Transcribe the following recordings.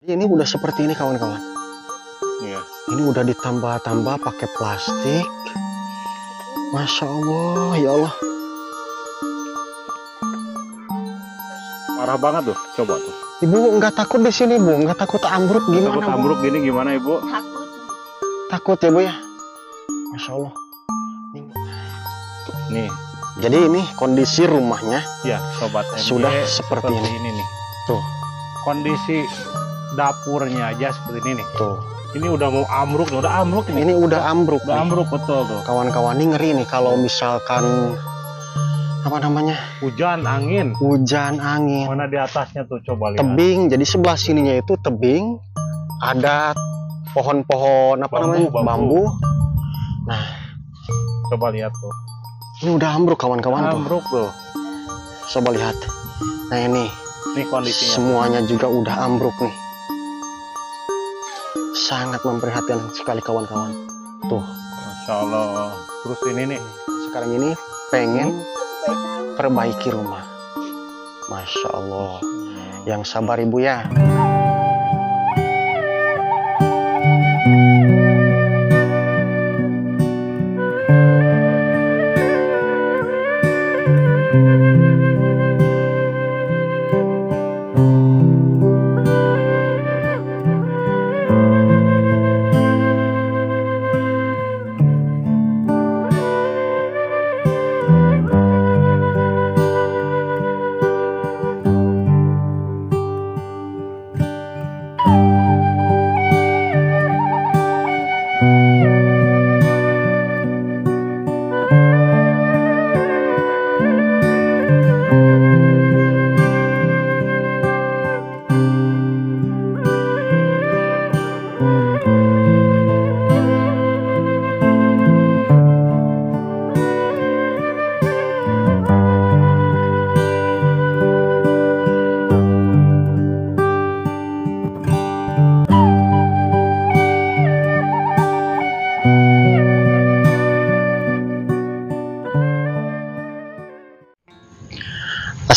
Ini udah seperti ini kawan-kawan. Iya. Ini udah ditambah-tambah pakai plastik. Masya Allah, ya Allah. Parah banget tuh, coba tuh. Ibu nggak takut di sini, Bu? Nggak takut ambruk gimana? Takut ambruk gini gimana, Ibu? Takut ya, Bu ya. Masya Allah. Nih, Jadi ini kondisi rumahnya ya sobat MJ, sudah seperti ini nih. tuh. Kondisi dapurnya aja seperti ini nih. Tuh. Ini udah mau ambruk, udah ambruk ini. Ini udah ambruk. Udah ambruk betul tuh. Kawan-kawan, ini ngeri nih kalau misalkan apa namanya? Hujan, angin. Hujan, angin. Mana di atasnya tuh, coba lihat. Tebing. Jadi sebelah sininya itu tebing. Ada pohon-pohon apa namanya? Bambu. Nah, Coba lihat tuh. ini udah ambruk kawan-kawan tuh. Ambruk tuh. Coba lihat. Nah ini Kondisinya. semuanya juga udah ambruk nih. Sangat memprihatinkan sekali kawan-kawan. Tuh. Masya Allah. Terus ini nih. Sekarang ini pengen perbaiki rumah. Masya Allah. Yang sabar Ibu ya.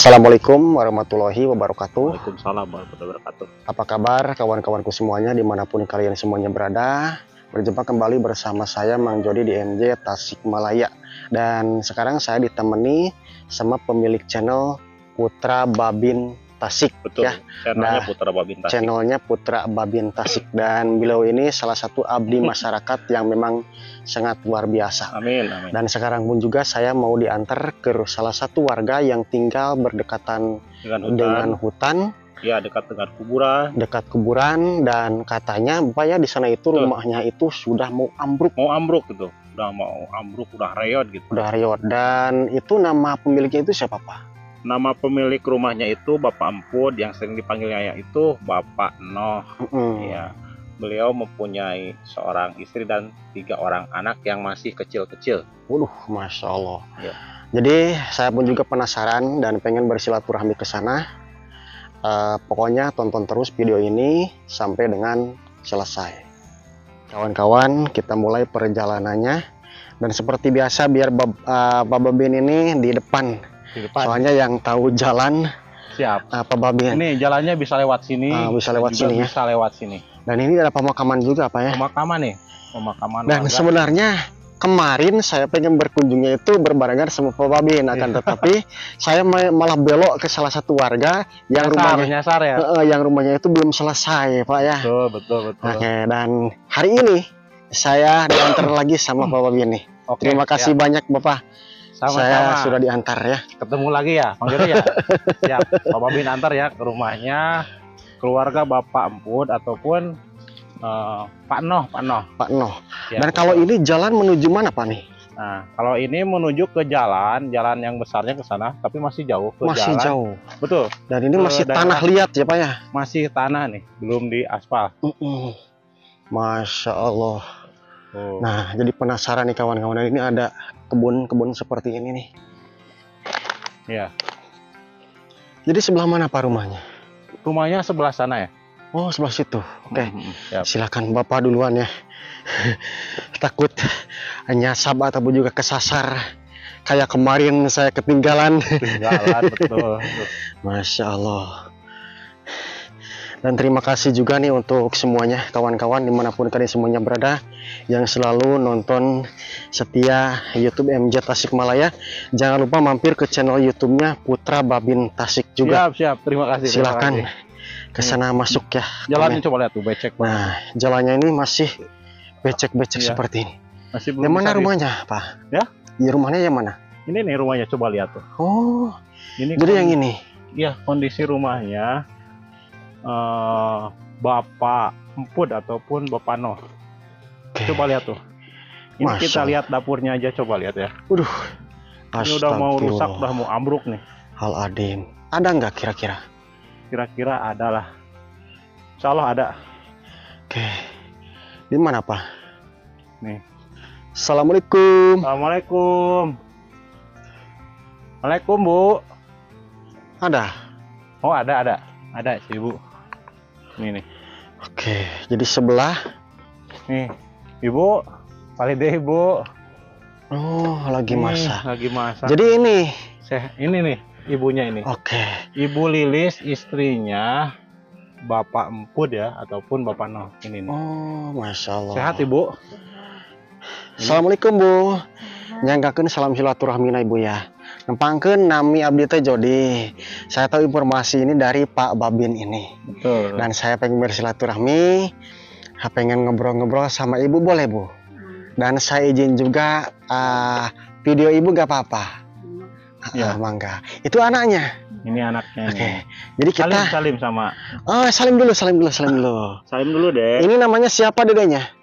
Assalamualaikum warahmatullahi wabarakatuh. Waalaikumsalam warahmatullahi wabarakatuh. Apa kabar kawan-kawanku semuanya dimanapun kalian semuanya berada? Berjumpa kembali bersama saya Mang Jody di MJ Tasikmalaya. Dan sekarang saya ditemani sama pemilik channel Putra Babin Tasik. Betul. Ya. Channelnya Putra Babin Tasik. Channelnya Putra Babin Tasik. Dan beliau ini salah satu abdi masyarakat yang memang sangat luar biasa. Amin, amin. Dan sekarang pun juga saya mau diantar ke salah satu warga yang tinggal berdekatan dengan hutan. Ya, dekat dengan kuburan. Dekat kuburan, dan katanya Bapak ya di sana itu rumahnya itu sudah mau ambruk. Mau ambruk gitu. Udah mau ambruk, udah reot gitu. Udah reot. Dan itu nama pemiliknya itu siapa Pak? Nama pemilik rumahnya itu Bapak Emput, yang sering dipanggilnya itu Bapak Noh. Ya. Beliau mempunyai seorang istri dan 3 orang anak yang masih kecil-kecil. Waduh, Masya Allah. Ya. Jadi saya pun juga penasaran dan pengen bersilaturahmi ke sana. Pokoknya tonton terus video ini sampai dengan selesai. Kawan-kawan, kita mulai perjalanannya. Dan seperti biasa biar Pak Babin ini di depan. Soalnya yang tahu jalan. Siap. Pak Babin. Ini jalannya bisa lewat sini. Bisa lewat sini ya. Bisa lewat sini. Dan ini ada pemakaman juga Pak ya. Pemakaman nih. Pemakaman. Dan warga. Sebenarnya kemarin saya pengen berkunjungnya itu berbarengan sama Pak Babin, akan tetapi saya malah belok ke salah satu warga yang rumahnya nyasar ya. Yang rumahnya itu belum selesai Pak ya. Betul. Oke, dan hari ini saya diantar lagi sama Pak Babin nih. Oke, terima kasih banyak Bapak. Sama-sama. Saya sudah diantar ya. Ketemu lagi ya, Bang Jody ya. Siap. Pak Babin antar ya ke rumahnya keluarga Bapak Emput ataupun Pak Noh. Ya, dan kalau ini jalan menuju mana Pak nih? Nah, kalau ini menuju ke jalan yang besarnya ke sana, tapi masih jauh ke masih jalan. Jauh. Betul. Dan ini masih tanah liat ya Pak ya? Masih tanah nih, belum di aspal. Masya Allah. Nah, jadi penasaran nih kawan-kawan, ini ada kebun-kebun seperti ini nih. Ya. Jadi sebelah mana Pak rumahnya? Rumahnya sebelah sana ya. Oh, sebelah situ. Oke. Silakan Bapak duluan ya. Takut nyasab ataupun juga kesasar kayak kemarin saya ketinggalan. Betul. Masya Allah. Dan terima kasih juga nih untuk semuanya kawan-kawan dimanapun kalian semuanya berada yang selalu nonton setia YouTube MJ Tasikmalaya. Jangan lupa mampir ke channel YouTube-nya Putra Babin Tasik juga. Siap, terima kasih. Silakan ke sana masuk ya. Jalannya coba lihat tuh, becek. Nah, jalannya ini masih becek-becek seperti ini. Masih belum. Yang mana rumahnya, Pak? Ya? Di rumahnya yang mana? Ini nih rumahnya, coba lihat tuh. Oh, ini jadi yang ini. Iya, kondisi rumahnya Bapak Empud ataupun Bapak Noh. Coba lihat tuh. Ini kita lihat dapurnya aja, coba lihat ya. Ini udah mau rusak, udah mau ambruk nih. Al-Adim. Ada nggak kira-kira? Kira-kira ada lah. Insya Allah ada. Oke. Di mana, Pak? Nih. Assalamualaikum. Assalamualaikum. Waalaikumsalam, Bu. Ada? Oh, ada sih, Bu. Ini nih. Oke, jadi sebelah. Nih, Ibu. Paling deh, Ibu. Oh, lagi masak. Lagi masak. Jadi ini. Ini nih, ibunya ini. Oke. Ibu Lilis, istrinya Bapak Empud ya, ataupun Bapak Noh. Ini nih. Oh, Masya Allah. Sehat, Ibu? Assalamualaikum, Bu. Nyanggakeun salam silaturahmi na Ibu ya. Nempangkeun nami abdi teh Jodi. Saya tahu informasi ini dari Pak Babin ini. Betul. Dan saya pengen bersilaturahmi, pengen ngobrol-ngobrol sama Ibu, boleh, Bu? Dan saya izin juga video Ibu gak apa-apa. Ya. Mangga. Itu anaknya. Ini anaknya. Oke. Jadi kita salim sama. Oh, salim dulu. Salim dulu deh. Ini namanya siapa dedenya?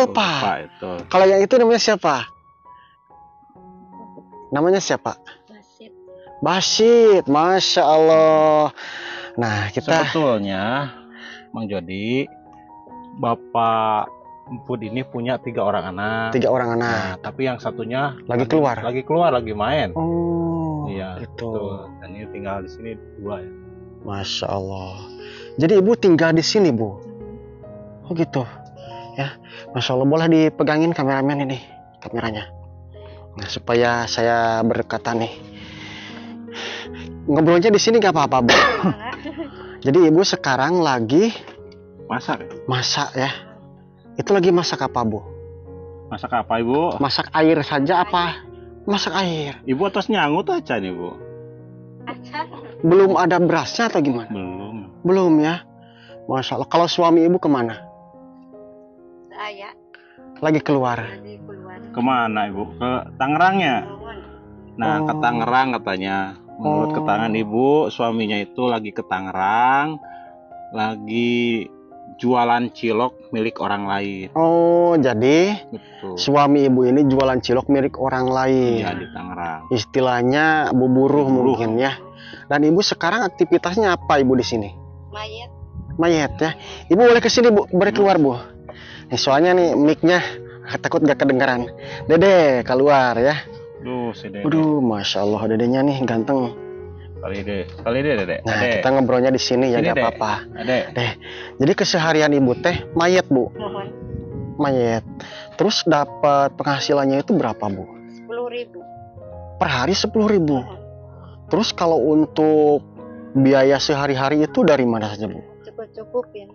Pak itu. Kalau yang itu namanya siapa? Namanya siapa? Basit. Masya Allah. Nah, kita sebetulnya Mang Jodi, Bapak Empud ini punya 3 orang anak. 3 orang anak. Nah, tapi yang satunya lagi keluar, lagi main. Oh, iya. Itu. Dan ini tinggal di sini 2 ya. Masya Allah. Jadi Ibu tinggal di sini, Bu? Oh gitu. Ya, Masya Allah. Boleh dipegangin kameramen ini, kameranya. Nah, supaya saya berkata nih. Ngobrolnya di sini gak apa-apa, Bu. Jadi Ibu sekarang lagi masak ya. Itu lagi masak apa, Bu? Masak apa, Ibu? Masak air saja apa? Masak air. Ibu atas nyangut aja nih, Bu. Belum ada berasnya atau gimana? Belum ya. Masya Allah. Kalau suami Ibu kemana? Saya. Lagi keluar. Kemana, Ibu? Ke Tangerangnya? Nah, ke Tangerang katanya. Menurut keterangan Ibu, suaminya itu lagi ke Tangerang, lagi jualan cilok milik orang lain. Oh, jadi betul. Suami Ibu ini jualan cilok milik orang lain. Iya, di Tangerang. Istilahnya buburuh mungkin ya. Dan Ibu sekarang aktivitasnya apa, Ibu, di sini? Mayat ya. Ibu boleh ke sini, Bu. Boleh keluar, Bu. Soalnya nih mic-nya takut gak kedengaran. Dede keluar ya. Si Dede. Masya Allah, dedenya nih ganteng. Kali Dede. Nah, kita ngobrolnya di sini ya, gak apa-apa. Jadi keseharian Ibu teh mayat, Bu. Mayat. Terus dapat penghasilannya itu berapa, Bu? 10.000. Per hari 10.000. Terus kalau untuk biaya sehari-hari itu dari mana saja, Bu? Cukup-cukupin.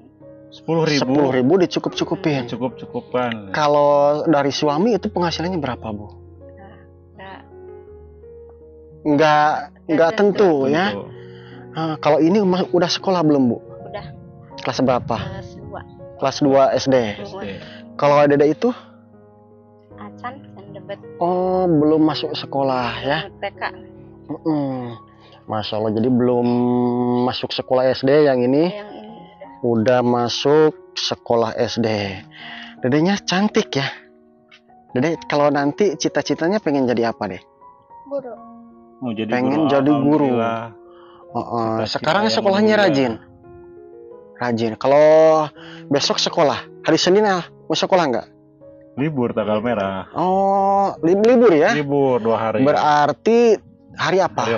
10.000 dicukup-cukupin. Cukup-cukupan. Kalau dari suami itu penghasilannya berapa, Bu? Enggak tentu ya. Kalau ini udah sekolah belum, Bu? Udah. Kelas berapa? Kelas 2. Kelas 2 SD. Kalau Dede itu? Acan Debet. Oh, belum masuk sekolah ya. TK. Masya Allah, jadi belum masuk sekolah SD. Yang ini udah masuk sekolah SD. Dedenya cantik ya. Dede kalau nanti cita-citanya pengen jadi apa deh? Guru. Pengen jadi guru. Sekarang sekolahnya rajin. Kalau besok sekolah, hari Senin mau sekolah nggak? Libur tanggal merah. Oh, libur ya? Libur 2 hari. Berarti hari apa?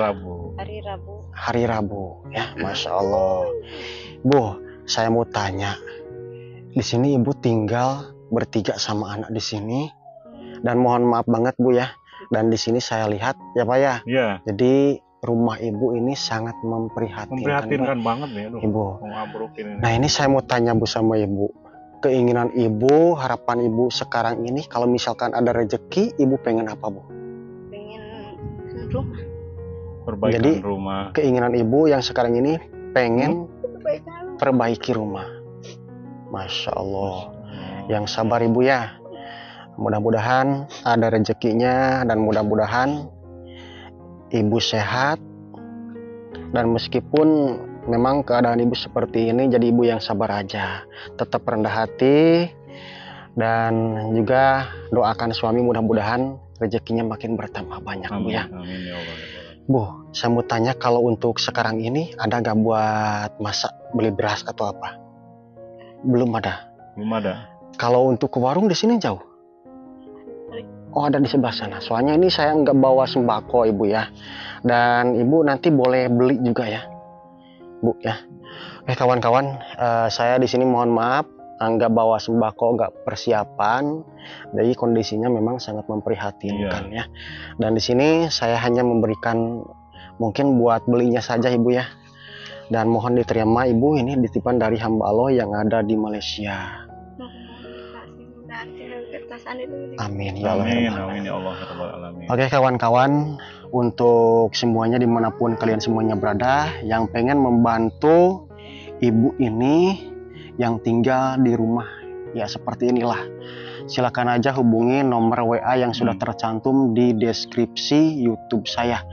Hari Rabu. Ya, Masya Allah. Bu, saya mau tanya. Di sini Ibu tinggal bertiga sama anak di sini. Dan mohon maaf banget, Bu ya. Dan di sini saya lihat ya, Pak ya. Iya. Jadi rumah ibu ini sangat memprihatinkan. Memprihatinkan banget nih, aduh. Ibu. Mau ngambrukin ini. Nah ini saya mau tanya Bu sama ibu. Keinginan ibu, harapan ibu sekarang ini kalau misalkan ada rezeki, ibu pengen apa Bu? Pengen rumah. Perbaikan Jadi, rumah. Keinginan ibu yang sekarang ini pengen Perbaikan. perbaiki rumah. Masya Allah. Yang sabar ibu ya. Mudah-mudahan ada rezekinya dan mudah-mudahan ibu sehat. Dan meskipun memang keadaan ibu seperti ini, jadi ibu yang sabar aja. Tetap rendah hati dan juga doakan suami mudah-mudahan rezekinya makin bertambah banyak Bu ya. Amin ya Allah. Bu, saya mau tanya kalau untuk sekarang ini ada nggak buat masak beli beras atau apa? Belum ada. Belum ada. Kalau untuk ke warung di sini jauh. Oh ada di sebelah sana. Soalnya ini saya nggak bawa sembako ibu ya. Dan ibu nanti boleh beli juga ya, Bu ya. Oke kawan-kawan, saya di sini mohon maaf nggak bawa sembako, nggak persiapan. Jadi kondisinya memang sangat memprihatinkan ya. Dan di sini saya hanya memberikan mungkin buat belinya saja ibu ya. Dan mohon diterima ibu, ini titipan dari hamba Allah yang ada di Malaysia. Amin ya Allah. Amin ya Allah. Alamin. Oke kawan-kawan, untuk semuanya dimanapun kalian semuanya berada yang pengen membantu ibu ini yang tinggal di rumah ya seperti inilah, silakan aja hubungi nomor WA yang sudah tercantum di deskripsi YouTube saya.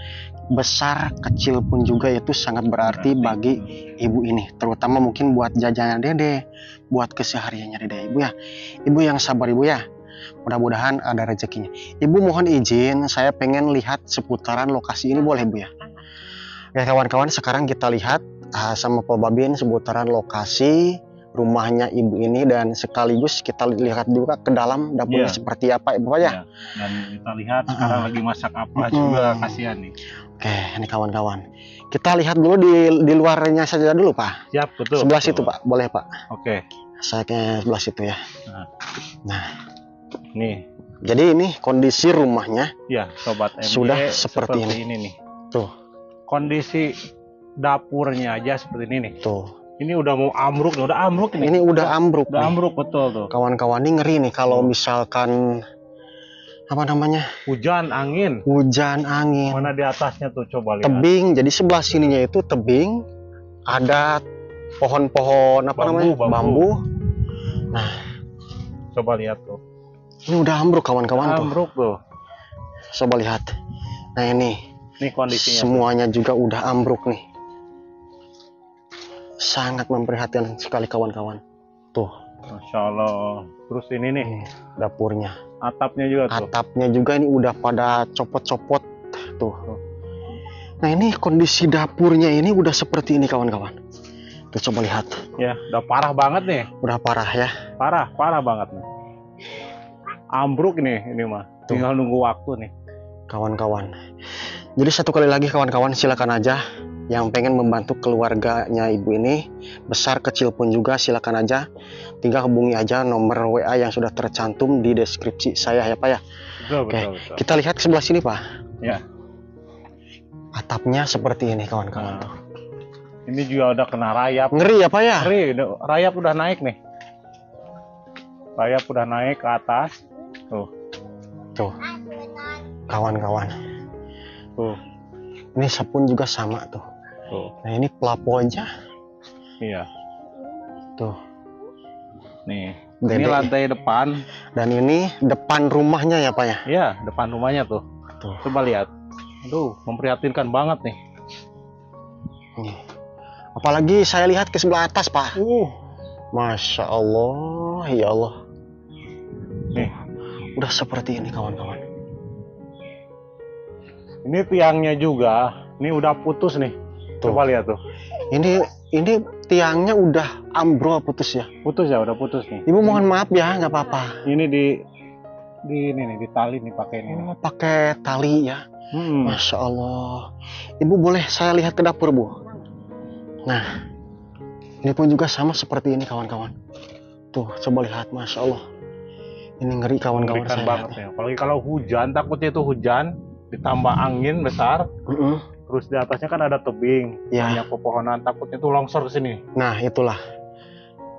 Besar kecil pun juga itu sangat berarti bagi ibu ini, terutama mungkin buat jajanan dede, buat kesehariannya dede ibu ya. Ibu yang sabar ibu ya, mudah-mudahan ada rezekinya. Ibu mohon izin, saya pengen lihat seputaran lokasi ini boleh bu ya. Oke kawan-kawan, sekarang kita lihat sama Pak Babin seputaran lokasi rumahnya ibu ini, dan sekaligus kita lihat juga ke dalam dapurnya seperti apa ibu ya. Dan kita lihat sekarang lagi masak apa juga, kasihan nih. Oke ini kawan-kawan, kita lihat dulu di luarnya saja dulu Pak. Siap, betul. Sebelah situ Pak, boleh Pak. Oke. Saya ke sebelah situ ya. Nah nih, jadi ini kondisi rumahnya ya sobat MJ sudah seperti ini nih. Tuh kondisi dapurnya aja seperti ini nih. Tuh ini udah mau ambruk nih, udah ambruk nih. Ini udah ambruk. Udah ambruk betul tuh. Kawan-kawan ini ngeri nih kalau misalkan apa namanya? Hujan angin. Hujan angin. Mana di atasnya tuh coba lihat. Tebing. Jadi sebelah sininya itu tebing. Ada pohon-pohon apa namanya? Bambu. Nah, coba lihat tuh. Ini udah ambruk kawan-kawan tuh. Ambruk tuh. Coba lihat. Nah ini. Ini kondisinya. Semuanya juga udah ambruk nih. Sangat memprihatinkan sekali kawan-kawan. Tuh. Masya Allah. Terus ini nih dapurnya. Atapnya juga tuh. Atapnya juga ini udah pada copot-copot tuh. Nah ini kondisi dapurnya ini udah seperti ini kawan-kawan. Tuh coba lihat. Ya udah parah banget nih. Udah parah ya. Parah banget nih. Ambruk nih ini mah. Tinggal nunggu waktu nih. Kawan-kawan. Jadi satu kali lagi kawan-kawan, silakan aja yang pengen membantu keluarganya ibu ini, besar kecil pun juga silakan aja, tinggal hubungi aja nomor WA yang sudah tercantum di deskripsi saya ya Pak ya. Betul. Kita lihat ke sebelah sini Pak. Ya. Atapnya seperti ini kawan-kawan. Ini juga udah kena rayap. Ngeri ya Pak ya. Ngeri, rayap udah naik nih. Rayap udah naik ke atas. Tuh kawan-kawan. Tuh. Ini sabun juga sama tuh. Nah ini pelaponya. Iya. Tuh. Nih. Ini lantai depan. Dan ini depan rumahnya ya Pak ya? Iya, depan rumahnya tuh. Coba lihat. Aduh, memprihatinkan banget nih. Nih. Apalagi saya lihat ke sebelah atas Pak. Masya Allah, ya Allah. Nih. Udah seperti ini kawan-kawan. Ini tiangnya juga, ini udah putus nih. Coba lihat tuh. Ini tiangnya udah ambrol putus ya? Putus ya, udah putus nih. Ibu mohon maaf ya, nggak apa-apa. Ini ini nih, di tali nih pakai ini. Pakai tali ya. Masya Allah. Ibu boleh saya lihat ke dapur Bu? Nah, ini pun juga sama seperti ini kawan-kawan. Tuh, coba lihat, Masya Allah. Ini ngeri kawan-kawan saya. Banget ya. Apalagi kalau hujan, takutnya itu hujan. Ditambah angin besar, Terus di atasnya kan ada tebing, Ya. banyak pepohonan, takutnya tuh longsor ke sini. Nah, itulah.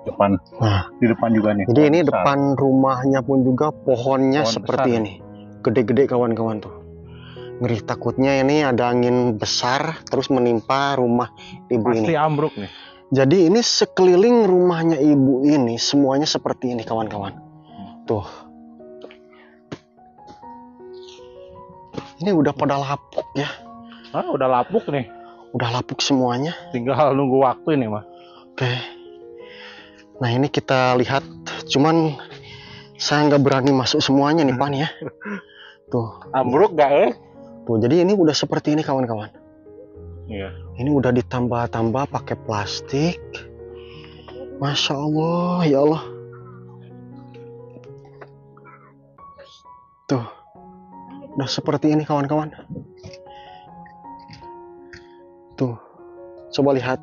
Depan. Nah, Di depan juga nih. jadi ini besar. depan rumahnya pun juga pohonnya Pohon seperti besar. ini. Gede-gede kawan-kawan tuh. Ngeri, takutnya ini ada angin besar terus menimpa rumah ibu Pasti ini. ambruk nih. Jadi ini sekeliling rumahnya ibu ini semuanya seperti ini kawan-kawan. Tuh. Ini udah pada lapuk ya. Ah, udah lapuk nih. Udah lapuk semuanya. Tinggal nunggu waktu ini mah. Oke. Nah ini kita lihat. Cuman saya nggak berani masuk semuanya nih Pan ya. Tuh. Ambruk gak Tuh, jadi ini udah seperti ini kawan-kawan. Iya. Ini udah ditambah-tambah pakai plastik. Masya Allah, ya Allah. Tuh, udah seperti ini kawan-kawan. Tuh, coba lihat.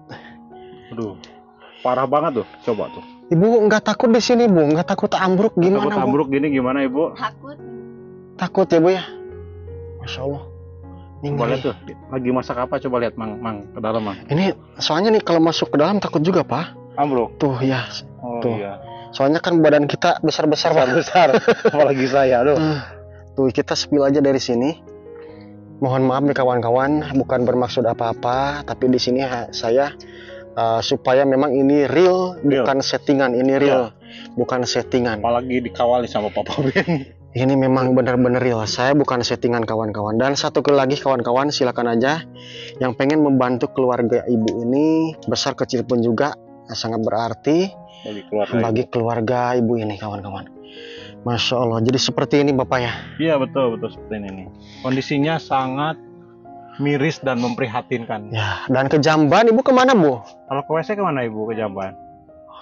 Aduh, parah banget tuh. Coba tuh. Ibu nggak takut di sini, Bu? Nggak takut ambruk gimana, Takut Bu? ambruk gini gimana, Ibu? Takut. Takut ya, Bu ya? Masya Allah. Ini Coba ngeri. lihat tuh. Lagi masak apa? Coba lihat, Mang, ke dalam, Mang. Ini soalnya nih kalau masuk ke dalam takut juga, Pak. Ambruk. Tuh ya. Oh Tuh. iya. Soalnya kan badan kita besar-besar, Pak. Besar. Apalagi saya, aduh. Tuh kita spill aja dari sini. Mohon maaf nih kawan-kawan, bukan bermaksud apa-apa, tapi di sini saya supaya memang ini real, Real. bukan settingan. Ini real, bukan settingan. Apalagi dikawali sama Papa Ben. Ini memang benar-benar real. Saya bukan settingan kawan-kawan. Dan satu lagi kawan-kawan, silakan aja yang pengen membantu keluarga ibu ini, besar kecil pun juga sangat berarti Bagi keluarga. bagi keluarga ibu ini kawan-kawan. Masya Allah. Jadi seperti ini Bapak ya. Iya, betul seperti ini nih. Kondisinya sangat miris dan memprihatinkan. Ya. Dan ke Jamban ibu kemana Bu? Kalau ke WC kemana, Ibu, ke Jamban?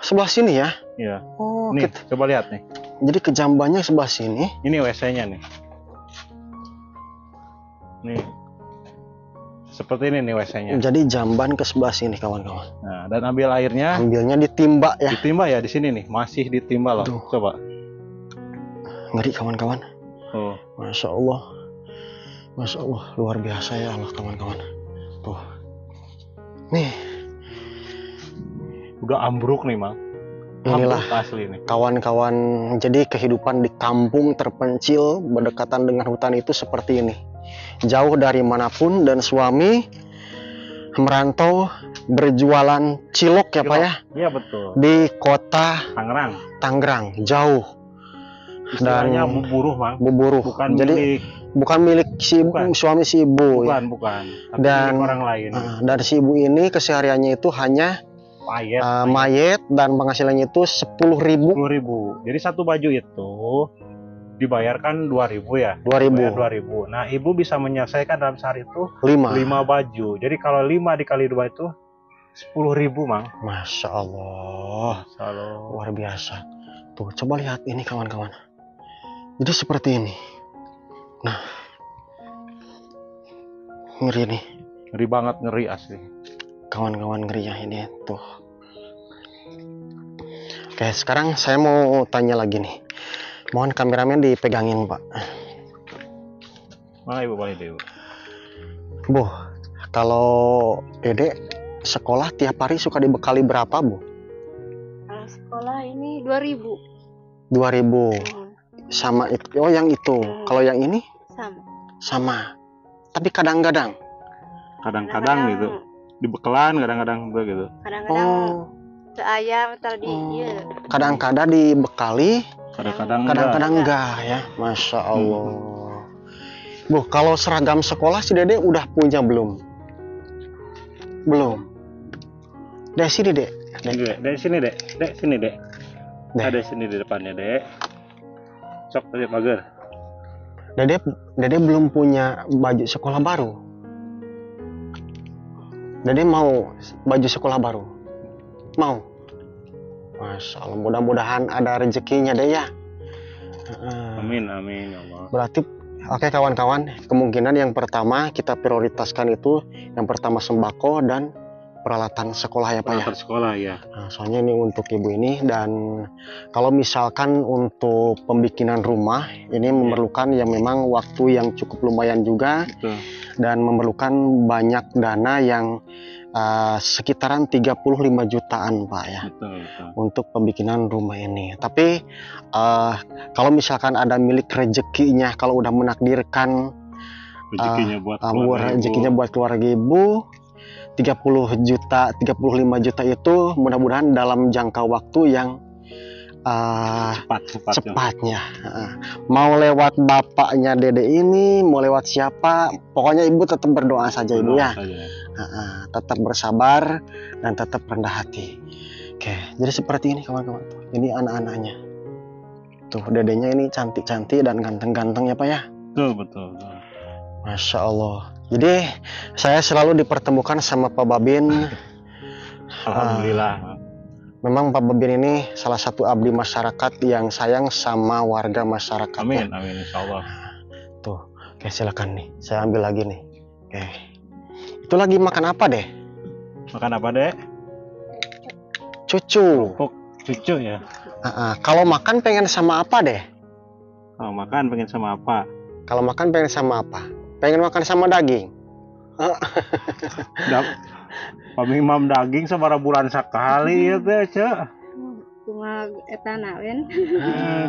Sebelah sini ya. Iya. Oh, Nih, coba lihat nih. jadi ke Jambannya sebelah sini. Ini WC-nya nih. Nih. Seperti ini nih WC-nya. Jadi Jamban ke sebelah sini kawan-kawan. Nah, dan ambil airnya Ambilnya ditimba ya. ditimba ya di sini nih. Masih ditimba loh. Aduh. Coba. Ngeri kawan-kawan. Tuh. Masya Allah. Masya Allah. Luar biasa ya Allah kawan-kawan. Tuh. Nih. Udah ambruk nih, Mang. Inilah Ambruk asli nih. kawan-kawan. Jadi kehidupan di kampung terpencil berdekatan dengan hutan itu seperti ini. Jauh dari manapun dan suami merantau berjualan cilok ya Pak ya. Iya, betul. Di kota Tangerang. Tangerang. Jauh. Istilahnya Dan buburuh, Mang. buburuh. Bukan Jadi milik, bukan milik si Bukan. suami si ibu ya. bukan. Tapi Dan- milik orang lain. Dan si ibu ini kesehariannya itu hanya Payet. mayat dan penghasilannya itu 10.000. 10.000. Jadi satu baju itu dibayarkan 2.000 ya. 2.000. Bayar 2.000. Nah, ibu bisa menyelesaikan dalam sehari itu 5. 5 baju. Jadi kalau 5 dikali 2 itu 10.000, Mang. Masya Allah. Halo. Luar biasa. Tuh coba lihat ini kawan-kawan. Jadi seperti ini. Nah. Ngeri nih. Ngeri banget, ngeri asli. Kawan-kawan ngeri ya ini tuh. Oke sekarang saya mau tanya lagi nih. Mohon kameramen dipegangin Pak. Mana Ibu, boleh deh, Ibu. Bu, kalau Dede sekolah tiap hari suka dibekali berapa Bu? Kalau sekolah ini 2.000. 2.000 sama itu. Oh yang itu. Kalau yang ini Sama. sama. Tapi kadang-kadang. Kadang-kadang gitu. Dibekelan, kadang-kadang juga gitu. Kadang-kadang Oh, ke ayam tadi Oh. iya. kadang-kadang dibekali, Kadang-kadang kadang-kadang enggak ya. Masya Allah. Bu, kalau seragam sekolah si Dede udah punya belum? Belum. Dari sini Dek. Dek, dari sini, Dek. Dek, sini, Dek. Dek. Ada sini di depannya, Dek. Sok tadi pagar. Dede belum punya baju sekolah baru. Dede mau baju sekolah baru. Mau. Masya Allah, mudah-mudahan ada rezekinya deh ya. Amin, amin ya Allah. Berarti, oke kawan-kawan, kemungkinan yang pertama kita prioritaskan itu yang pertama sembako dan peralatan sekolah ya Pak ya? Peralatan sekolah ya. Nah, soalnya ini untuk ibu ini, dan kalau misalkan untuk pembikinan rumah ini memerlukan yang memang waktu yang cukup lumayan juga. Betul. Dan memerlukan banyak dana yang sekitaran 35 jutaan Pak ya. Betul, betul. Untuk pembikinan rumah ini. Tapi kalau misalkan ada milik rezekinya, kalau udah menakdirkan Rezekinya buat keluarga ibu, 30 juta, 35 juta itu mudah-mudahan dalam jangka waktu yang cepatnya. Mau lewat bapaknya Dede ini, mau lewat siapa, pokoknya ibu tetap berdoa saja ibu ya. Tetap bersabar dan tetap rendah hati. Oke, jadi seperti ini kawan-kawan. Ini anak-anaknya. Tuh dedenya ini cantik-cantik dan ganteng-ganteng ya Pak ya. Betul. Masya Allah. Jadi saya selalu dipertemukan sama Pak Babin. Alhamdulillah. Memang Pak Babin ini salah satu abdi masyarakat yang sayang sama warga masyarakat. Amin, amin, insya Allah. Tuh, oke silakan nih. Saya ambil lagi nih. Oke. Itu lagi makan apa deh? Makan apa deh? Cucu. Cucu ya. Kalau makan pengen sama apa deh? Kalau makan pengen sama apa? Kalau makan pengen sama apa? Pengen makan sama daging. Pamimam daging sabara bulan sekali ya teh, Cek. Cuma etana wen.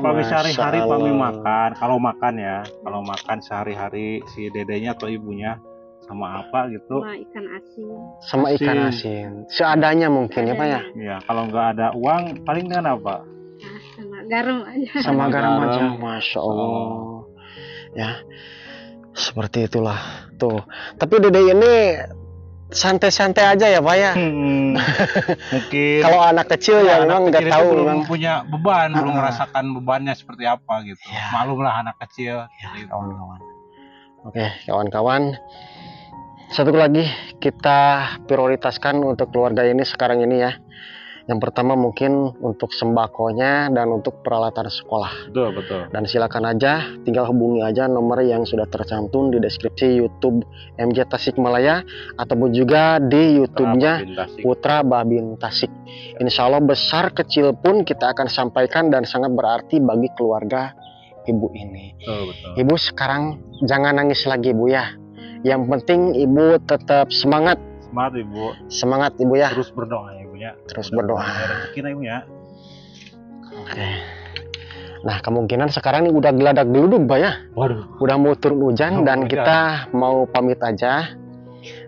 Pami sehari-hari pami makan. Kalau makan ya, kalau makan sehari-hari si dedenya atau ibunya sama apa gitu? Sama ikan asin. Sama ikan asin. Seadanya mungkin ya Pak ya? Iya, kalau nggak ada uang paling dengan apa? Sama garam aja. Sama garam aja. Masya Allah. Ya. Seperti itulah tuh. Tapi Dede ini santai-santai aja ya Pak ya. Mungkin kalau anak kecil ya memang nggak tahu, belum punya beban, belum merasakan bebannya seperti apa gitu. Ya. Malumlah anak kecil. Ya, kawan-kawan. Oke, kawan-kawan. Satu lagi kita prioritaskan untuk keluarga ini sekarang ini ya. Yang pertama mungkin untuk sembakonya dan untuk peralatan sekolah. Betul. Dan silakan aja, tinggal hubungi aja nomor yang sudah tercantum di deskripsi YouTube MJ Tasikmalaya ataupun juga di YouTube-nya Putra Babin Tasik. Insya Allah besar kecil pun kita akan sampaikan dan sangat berarti bagi keluarga ibu ini. Betul. Ibu sekarang jangan nangis lagi Bu ya. Yang penting ibu tetap semangat. Semangat Ibu. Semangat Ibu ya. Terus berdoa ya Ibu ya. Terus berdoa. Rezeki Ibu ya. Oke. Nah kemungkinan sekarang ini udah geladak geluduk Pak ya. Waduh. Udah mau turun hujan dan kita mau pamit aja.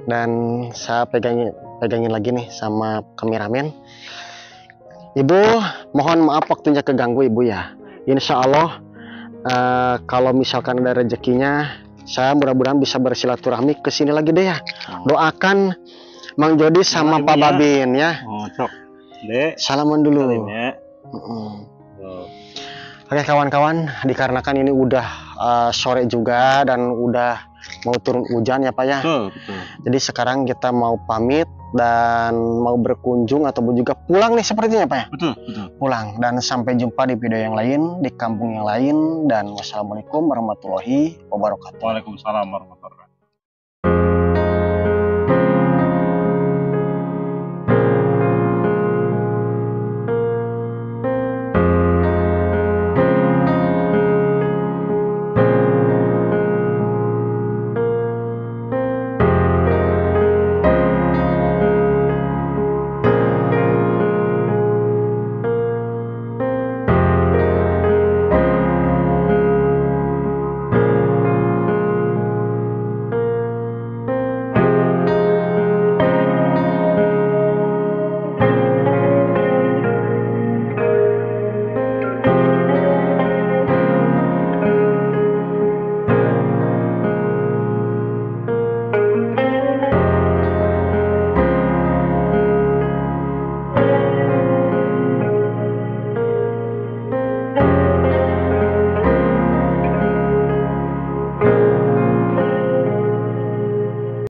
Dan saya pegangin lagi nih sama kameramen. Ibu mohon maaf waktunya keganggu Ibu ya. Insya Allah kalau misalkan ada rezekinya, saya mudah-mudahan bisa bersilaturahmi ke sini lagi deh ya. Doakan Mang Jody sama Pak Babin ya. Cok. Dek. Salaman dulu. Oke kawan-kawan, dikarenakan ini udah sore juga dan udah mau turun hujan ya Pak ya. Betul. Jadi sekarang kita mau pamit dan mau berkunjung ataupun juga pulang nih sepertinya Pak ya. Betul. Pulang, dan sampai jumpa di video yang lain, di kampung yang lain, dan wassalamualaikum warahmatullahi wabarakatuh. Waalaikumsalam warahmatullahi wabarakatuh.